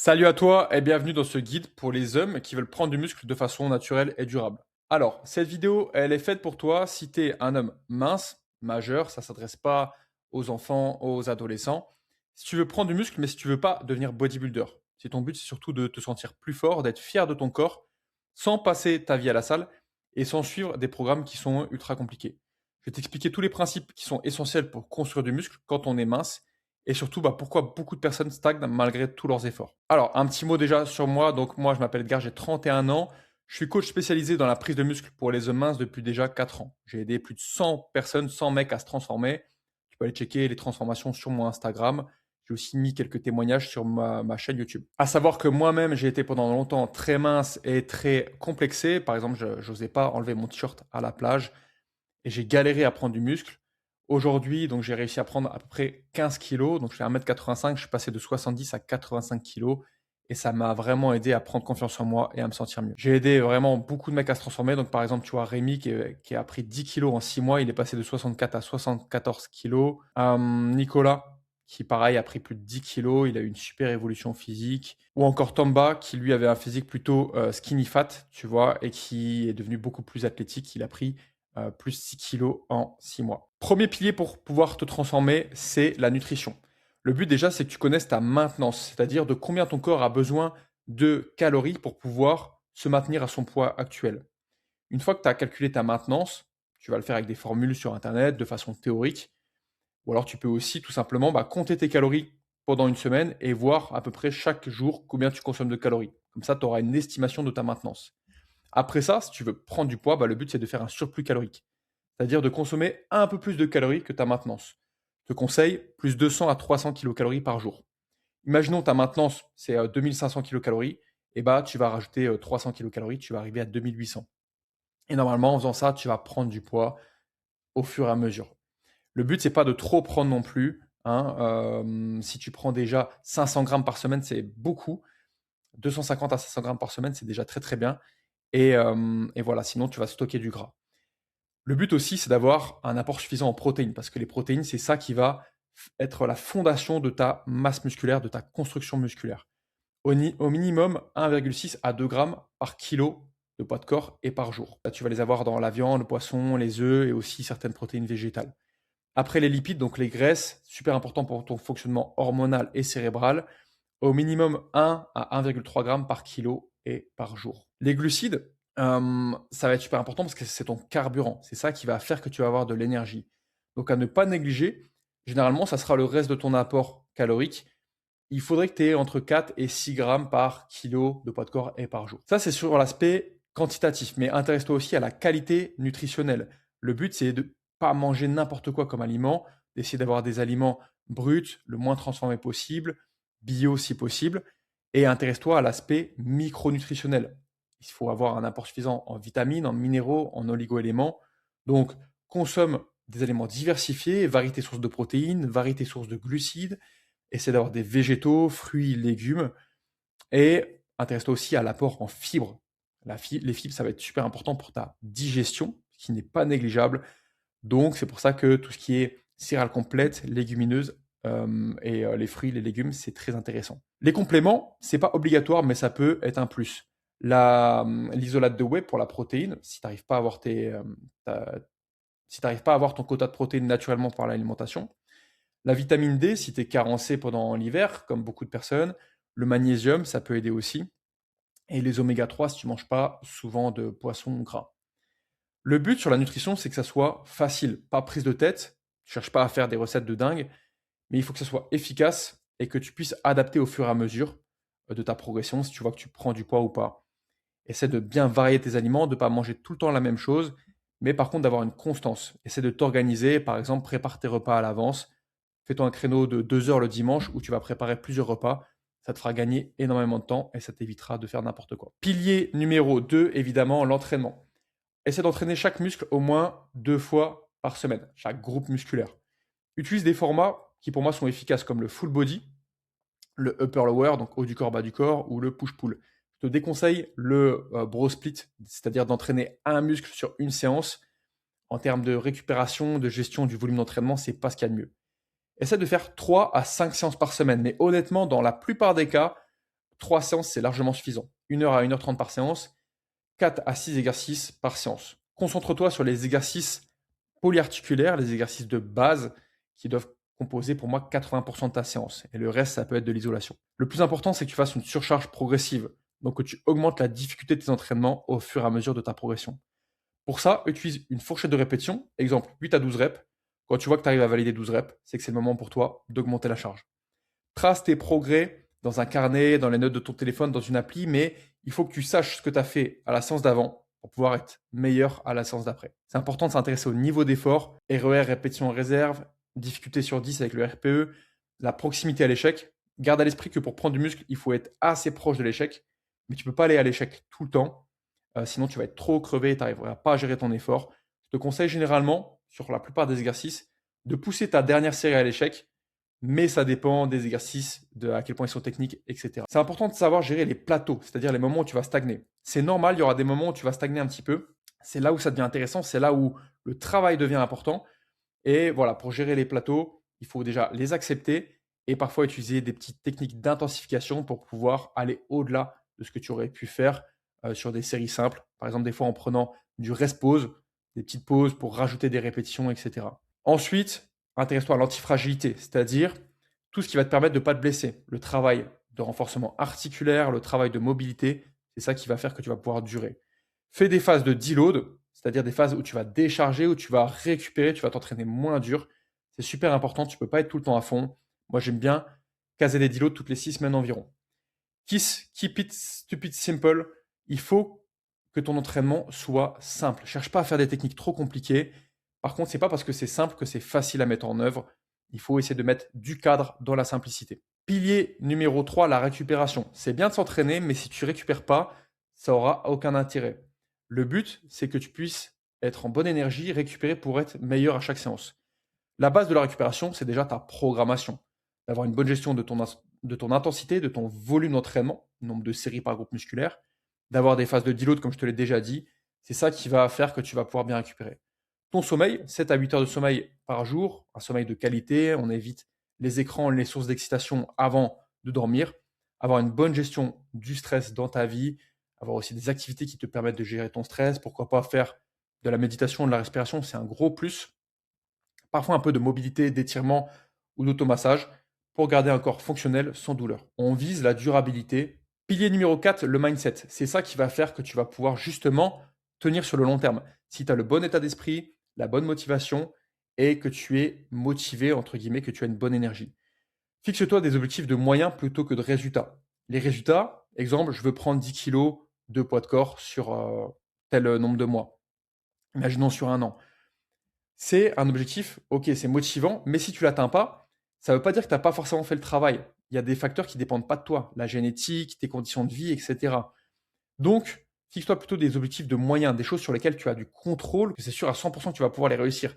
Salut à toi et bienvenue dans ce guide pour les hommes qui veulent prendre du muscle de façon naturelle et durable. Alors, cette vidéo, elle est faite pour toi si tu es un homme mince, majeur, ça ne s'adresse pas aux enfants, aux adolescents. Si tu veux prendre du muscle, mais si tu veux pas devenir bodybuilder. Si ton but, c'est surtout de te sentir plus fort, d'être fier de ton corps, sans passer ta vie à la salle et sans suivre des programmes qui sont ultra compliqués. Je vais t'expliquer tous les principes qui sont essentiels pour construire du muscle quand on est mince et surtout, pourquoi beaucoup de personnes stagnent malgré tous leurs efforts. Alors, un petit mot déjà sur moi. Donc, moi, je m'appelle Edgar, j'ai 31 ans. Je suis coach spécialisé dans la prise de muscle pour les hommes minces depuis déjà 4 ans. J'ai aidé plus de 100 personnes, 100 mecs à se transformer. Tu peux aller checker les transformations sur mon Instagram. J'ai aussi mis quelques témoignages sur ma chaîne YouTube. À savoir que moi-même, j'ai été pendant longtemps très mince et très complexé. Par exemple, je n'osais pas enlever mon t-shirt à la plage et j'ai galéré à prendre du muscle. Aujourd'hui, donc j'ai réussi à prendre à peu près 15 kilos. Donc je fais 1,85 m, je suis passé de 70 à 85 kilos. Et ça m'a vraiment aidé à prendre confiance en moi et à me sentir mieux. J'ai aidé vraiment beaucoup de mecs à se transformer. Donc par exemple, tu vois, Rémi qui a pris 10 kilos en 6 mois, il est passé de 64 à 74 kilos. Nicolas, qui pareil a pris plus de 10 kilos, il a eu une super évolution physique. Ou encore Tomba, qui lui avait un physique plutôt skinny fat, tu vois, et qui est devenu beaucoup plus athlétique. Il a pris plus 6 kilos en 6 mois. Premier pilier pour pouvoir te transformer, c'est la nutrition. Le but déjà, c'est que tu connaisses ta maintenance, c'est-à-dire de combien ton corps a besoin de calories pour pouvoir se maintenir à son poids actuel. Une fois que tu as calculé ta maintenance, tu vas le faire avec des formules sur Internet de façon théorique, ou alors tu peux aussi tout simplement compter tes calories pendant une semaine et voir à peu près chaque jour combien tu consommes de calories. Comme ça, tu auras une estimation de ta maintenance. Après ça, si tu veux prendre du poids, le but c'est de faire un surplus calorique, c'est-à-dire de consommer un peu plus de calories que ta maintenance. Je te conseille plus 200 à 300 kilocalories par jour. Imaginons ta maintenance, c'est 2500 kilocalories, et tu vas rajouter 300 kilocalories, tu vas arriver à 2800. Et normalement, en faisant ça, tu vas prendre du poids au fur et à mesure. Le but, c'est pas de trop prendre non plus, hein. Si tu prends déjà 500 grammes par semaine, c'est beaucoup. 250 à 500 grammes par semaine, c'est déjà très très bien. Et voilà, sinon tu vas stocker du gras. Le but aussi, c'est d'avoir un apport suffisant en protéines, parce que les protéines, c'est ça qui va être la fondation de ta masse musculaire, de ta construction musculaire. Au minimum, 1,6 à 2 grammes par kilo de poids de corps et par jour. Là, tu vas les avoir dans la viande, le poisson, les œufs et aussi certaines protéines végétales. Après les lipides, donc les graisses, super important pour ton fonctionnement hormonal et cérébral, au minimum 1 à 1,3 grammes par kilo et par jour. Les glucides, ça va être super important parce que c'est ton carburant. C'est ça qui va faire que tu vas avoir de l'énergie. Donc à ne pas négliger, généralement, ça sera le reste de ton apport calorique. Il faudrait que tu aies entre 4 et 6 grammes par kilo de poids de corps et par jour. Ça, c'est sur l'aspect quantitatif, mais intéresse-toi aussi à la qualité nutritionnelle. Le but, c'est de pas manger n'importe quoi comme aliment, d'essayer d'avoir des aliments bruts, le moins transformés possible, bio si possible, et intéresse-toi à l'aspect micronutritionnel. Il faut avoir un apport suffisant en vitamines, en minéraux, en oligo-éléments. Donc, consomme des aliments diversifiés, variété source de protéines, variété source de glucides, essaie d'avoir des végétaux, fruits, légumes, et intéresse-toi aussi à l'apport en fibres. Les fibres, ça va être super important pour ta digestion, ce qui n'est pas négligeable. Donc, c'est pour ça que tout ce qui est céréales complètes, légumineuses les fruits, les légumes, c'est très intéressant. Les compléments, c'est pas obligatoire, mais ça peut être un plus. L'isolate de whey pour la protéine, si tu n'arrives pas à avoir si t'arrives pas à avoir ton quota de protéines naturellement par l'alimentation. La vitamine D, si tu es carencé pendant l'hiver, comme beaucoup de personnes. Le magnésium, ça peut aider aussi. Et les oméga 3, si tu manges pas souvent de poissons gras. Le but sur la nutrition, c'est que ça soit facile, pas prise de tête. Tu cherches pas à faire des recettes de dingue, mais il faut que ça soit efficace et que tu puisses adapter au fur et à mesure de ta progression, si tu vois que tu prends du poids ou pas. Essaie de bien varier tes aliments, de ne pas manger tout le temps la même chose, mais par contre d'avoir une constance. Essaie de t'organiser, par exemple, prépare tes repas à l'avance. Fais-toi un créneau de 2 heures le dimanche où tu vas préparer plusieurs repas. Ça te fera gagner énormément de temps et ça t'évitera de faire n'importe quoi. Pilier numéro 2, évidemment, l'entraînement. Essaie d'entraîner chaque muscle au moins 2 fois par semaine, chaque groupe musculaire. Utilise des formats qui pour moi sont efficaces comme le full body, le upper lower, donc haut du corps, bas du corps, ou le push-pull. Je te déconseille le bro split, c'est-à-dire d'entraîner un muscle sur une séance. En termes de récupération, de gestion du volume d'entraînement, c'est pas ce qu'il y a de mieux. Essaie de faire 3 à 5 séances par semaine, mais honnêtement, dans la plupart des cas, 3 séances, c'est largement suffisant. 1 heure à 1 h 30 par séance, 4 à 6 exercices par séance. Concentre-toi sur les exercices polyarticulaires, les exercices de base qui doivent composer pour moi 80% de ta séance. Et le reste, ça peut être de l'isolation. Le plus important, c'est que tu fasses une surcharge progressive. Donc que tu augmentes la difficulté de tes entraînements au fur et à mesure de ta progression. Pour ça, utilise une fourchette de répétition, exemple 8 à 12 reps. Quand tu vois que tu arrives à valider 12 reps, c'est que c'est le moment pour toi d'augmenter la charge. Trace tes progrès dans un carnet, dans les notes de ton téléphone, dans une appli, mais il faut que tu saches ce que tu as fait à la séance d'avant pour pouvoir être meilleur à la séance d'après. C'est important de s'intéresser au niveau d'effort, RER, répétition en réserve, difficulté sur 10 avec le RPE, la proximité à l'échec. Garde à l'esprit que pour prendre du muscle, il faut être assez proche de l'échec, mais tu ne peux pas aller à l'échec tout le temps, sinon tu vas être trop crevé et tu n'arriveras pas à gérer ton effort. Je te conseille généralement, sur la plupart des exercices, de pousser ta dernière série à l'échec, mais ça dépend des exercices, de à quel point ils sont techniques, etc. C'est important de savoir gérer les plateaux, c'est-à-dire les moments où tu vas stagner. C'est normal, il y aura des moments où tu vas stagner un petit peu. C'est là où ça devient intéressant, c'est là où le travail devient important. Et voilà, pour gérer les plateaux, il faut déjà les accepter et parfois utiliser des petites techniques d'intensification pour pouvoir aller au-delà de ce que tu aurais pu faire sur des séries simples. Par exemple, des fois en prenant du rest-pause, des petites pauses pour rajouter des répétitions, etc. Ensuite, intéresse-toi à l'antifragilité, c'est-à-dire tout ce qui va te permettre de ne pas te blesser. Le travail de renforcement articulaire, le travail de mobilité, c'est ça qui va faire que tu vas pouvoir durer. Fais des phases de deload, c'est-à-dire des phases où tu vas décharger, où tu vas récupérer, tu vas t'entraîner moins dur. C'est super important, tu ne peux pas être tout le temps à fond. Moi, j'aime bien caser des deloads toutes les 6 semaines environ. Keep it stupid simple. Il faut que ton entraînement soit simple. Cherche pas à faire des techniques trop compliquées. Par contre, c'est pas parce que c'est simple que c'est facile à mettre en œuvre. Il faut essayer de mettre du cadre dans la simplicité. Pilier numéro 3, la récupération. C'est bien de s'entraîner, mais si tu récupères pas, ça aura aucun intérêt. Le but, c'est que tu puisses être en bonne énergie, récupérer pour être meilleur à chaque séance. La base de la récupération, c'est déjà ta programmation. D'avoir une bonne gestion de ton intensité, de ton volume d'entraînement, nombre de séries par groupe musculaire, d'avoir des phases de deload, comme je te l'ai déjà dit. C'est ça qui va faire que tu vas pouvoir bien récupérer. Ton sommeil, 7 à 8 heures de sommeil par jour, un sommeil de qualité, on évite les écrans, les sources d'excitation avant de dormir, avoir une bonne gestion du stress dans ta vie, avoir aussi des activités qui te permettent de gérer ton stress, pourquoi pas faire de la méditation, de la respiration, c'est un gros plus. Parfois un peu de mobilité, d'étirement ou d'automassage pour garder un corps fonctionnel sans douleur. On vise la durabilité. Pilier numéro 4, le mindset. C'est ça qui va faire que tu vas pouvoir justement tenir sur le long terme. Si tu as le bon état d'esprit, la bonne motivation et que tu es motivé, entre guillemets, que tu as une bonne énergie. Fixe-toi des objectifs de moyens plutôt que de résultats. Les résultats, exemple, je veux prendre 10 kilos de poids de corps sur tel nombre de mois. Imaginons sur un an. C'est un objectif, ok, c'est motivant, mais si tu l'atteins pas, ça ne veut pas dire que tu n'as pas forcément fait le travail. Il y a des facteurs qui ne dépendent pas de toi, la génétique, tes conditions de vie, etc. Donc, fixe-toi plutôt des objectifs de moyens, des choses sur lesquelles tu as du contrôle, que c'est sûr à 100% que tu vas pouvoir les réussir.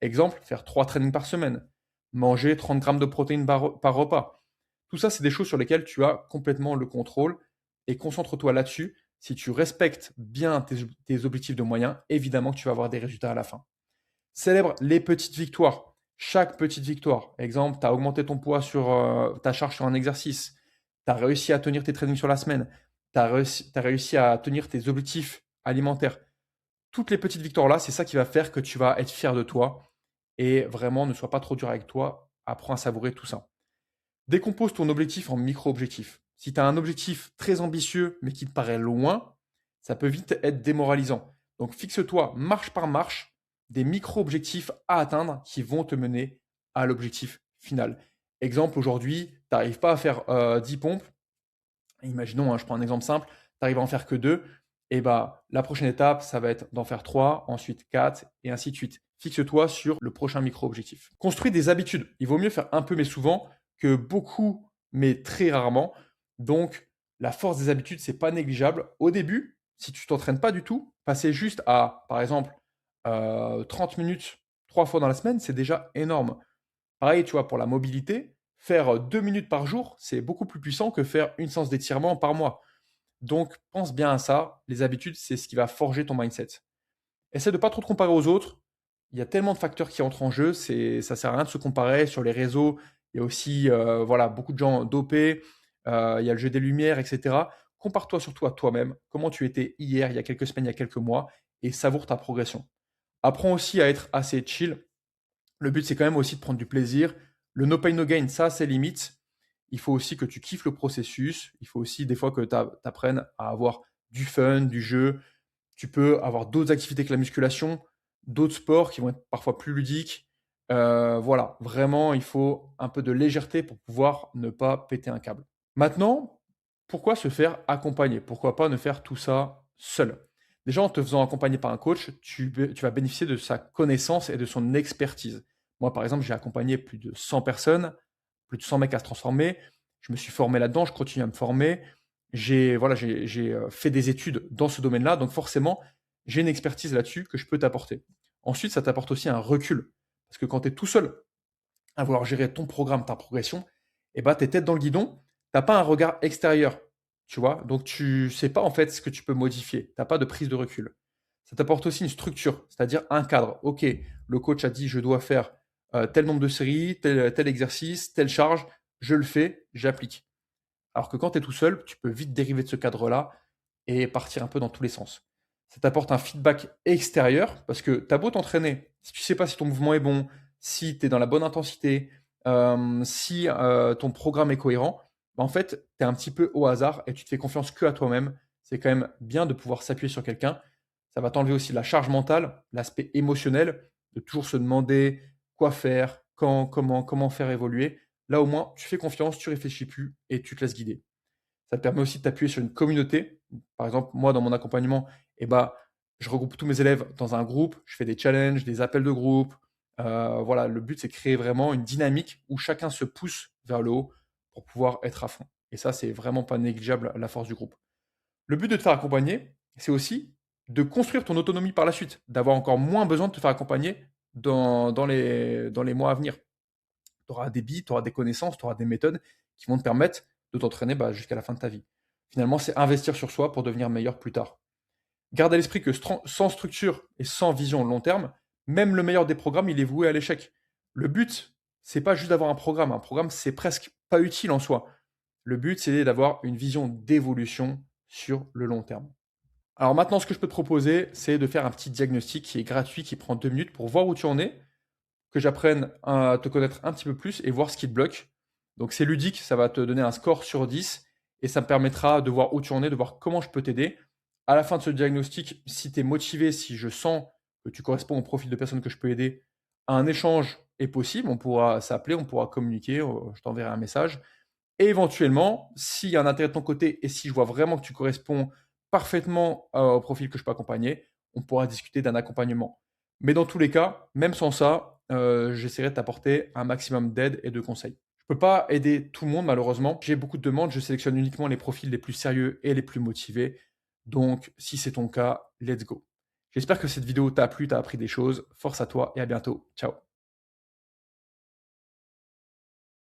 Exemple, faire 3 trainings par semaine, manger 30 grammes de protéines par repas. Tout ça, c'est des choses sur lesquelles tu as complètement le contrôle et concentre-toi là-dessus. Si tu respectes bien tes objectifs de moyens, évidemment que tu vas avoir des résultats à la fin. Célèbre les petites victoires. Chaque petite victoire. Exemple, tu as augmenté ton poids sur ta charge sur un exercice. Tu as réussi à tenir tes trainings sur la semaine. Tu as réussi à tenir tes objectifs alimentaires. Toutes les petites victoires-là, c'est ça qui va faire que tu vas être fier de toi. Et vraiment, ne sois pas trop dur avec toi. Apprends à savourer tout ça. Décompose ton objectif en micro-objectifs. Si tu as un objectif très ambitieux, mais qui te paraît loin, ça peut vite être démoralisant. Donc fixe-toi marche par marche des micro-objectifs à atteindre qui vont te mener à l'objectif final. Exemple, aujourd'hui, tu n'arrives pas à faire 10 pompes. Imaginons, je prends un exemple simple, tu n'arrives à en faire que 2. Et bah, la prochaine étape, ça va être d'en faire 3, ensuite 4, et ainsi de suite. Fixe-toi sur le prochain micro-objectif. Construis des habitudes. Il vaut mieux faire un peu mais souvent que beaucoup mais très rarement. Donc, la force des habitudes, c'est pas négligeable. Au début, si tu t'entraînes pas du tout, passer juste à, par exemple, 30 minutes 3 fois dans la semaine, c'est déjà énorme. Pareil, tu vois, pour la mobilité, faire 2 minutes par jour, c'est beaucoup plus puissant que faire une séance d'étirement par mois. Donc, pense bien à ça. Les habitudes, c'est ce qui va forger ton mindset. Essaie de pas trop te comparer aux autres. Il y a tellement de facteurs qui entrent en jeu, ça sert à rien de se comparer sur les réseaux. Il y a aussi voilà, beaucoup de gens dopés, il y a le jeu des lumières, et cetera. Compare-toi surtout à toi-même, comment tu étais hier, il y a quelques semaines, il y a quelques mois et savoure ta progression. Apprends aussi à être assez chill. Le but, c'est quand même aussi de prendre du plaisir. Le no pain, no gain, ça, c'est limite. Il faut aussi que tu kiffes le processus. Il faut aussi des fois que tu apprennes à avoir du fun, du jeu. Tu peux avoir d'autres activités que la musculation, d'autres sports qui vont être parfois plus ludiques. Voilà, vraiment, il faut un peu de légèreté pour pouvoir ne pas péter un câble. Maintenant, pourquoi se faire accompagner? Pourquoi pas ne faire tout ça seul? Déjà, en te faisant accompagner par un coach, tu vas bénéficier de sa connaissance et de son expertise. Moi, par exemple, j'ai accompagné plus de 100 personnes, plus de 100 mecs à se transformer. Je me suis formé là-dedans, je continue à me former. J'ai fait des études dans ce domaine-là, donc forcément, j'ai une expertise là-dessus que je peux t'apporter. Ensuite, ça t'apporte aussi un recul. Parce que quand tu es tout seul à vouloir gérer ton programme, ta progression, et bah, tu es tête dans le guidon, tu pas un regard extérieur, tu vois? Donc tu sais pas en fait ce que tu peux modifier, tu pas de prise de recul. Ça t'apporte aussi une structure, c'est-à-dire un cadre. OK, le coach a dit: «Je dois faire, tel nombre de séries, tel exercice, telle charge», je le fais, j'applique. Alors que quand tu es tout seul, tu peux vite dériver de ce cadre-là et partir un peu dans tous les sens. Ça t'apporte un feedback extérieur parce que tu as beau t'entraîner, si tu sais pas si ton mouvement est bon, si tu es dans la bonne intensité, si, ton programme est cohérent, bah, en fait, tu es un petit peu au hasard et tu te fais confiance que à toi-même. C'est quand même bien de pouvoir s'appuyer sur quelqu'un. Ça va t'enlever aussi la charge mentale, l'aspect émotionnel, de toujours se demander quoi faire, quand, comment faire évoluer. Là, au moins, tu fais confiance, tu réfléchis plus et tu te laisses guider. Ça te permet aussi de t'appuyer sur une communauté. Par exemple, moi, dans mon accompagnement, eh ben, je regroupe tous mes élèves dans un groupe, je fais des challenges, des appels de groupe. Voilà, le but, c'est de créer vraiment une dynamique où chacun se pousse vers le haut pour pouvoir être à fond. Et ça, c'est vraiment pas négligeable, la force du groupe. Le but de te faire accompagner, c'est aussi de construire ton autonomie par la suite, d'avoir encore moins besoin de te faire accompagner dans les mois à venir. Tu auras des billes, tu auras des connaissances, tu auras des méthodes qui vont te permettre de t'entraîner jusqu'à la fin de ta vie. Finalement, c'est investir sur soi pour devenir meilleur plus tard. Garde à l'esprit que sans structure et sans vision long terme, même le meilleur des programmes, il est voué à l'échec. Le but, c'est pas juste d'avoir un programme. Un programme, c'est presque pas utile en soi. Le but, c'est d'avoir une vision d'évolution sur le long terme. Alors maintenant, ce que je peux te proposer, c'est de faire un petit diagnostic qui est gratuit, qui prend 2 minutes pour voir où tu en es, que j'apprenne à te connaître un petit peu plus et voir ce qui te bloque. Donc c'est ludique, ça va te donner un score sur 10 et ça me permettra de voir où tu en es, de voir comment je peux t'aider. À la fin de ce diagnostic, si tu es motivé, si je sens que tu corresponds au profil de personne que je peux aider, un échange est possible, on pourra s'appeler, on pourra communiquer, je t'enverrai un message. Et éventuellement, s'il y a un intérêt de ton côté et si je vois vraiment que tu corresponds parfaitement au profil que je peux accompagner, on pourra discuter d'un accompagnement. Mais dans tous les cas, même sans ça, j'essaierai de t'apporter un maximum d'aide et de conseils. Je ne peux pas aider tout le monde malheureusement. J'ai beaucoup de demandes, je sélectionne uniquement les profils les plus sérieux et les plus motivés. Donc si c'est ton cas, let's go. J'espère que cette vidéo t'a plu, t'a appris des choses. Force à toi et à bientôt. Ciao.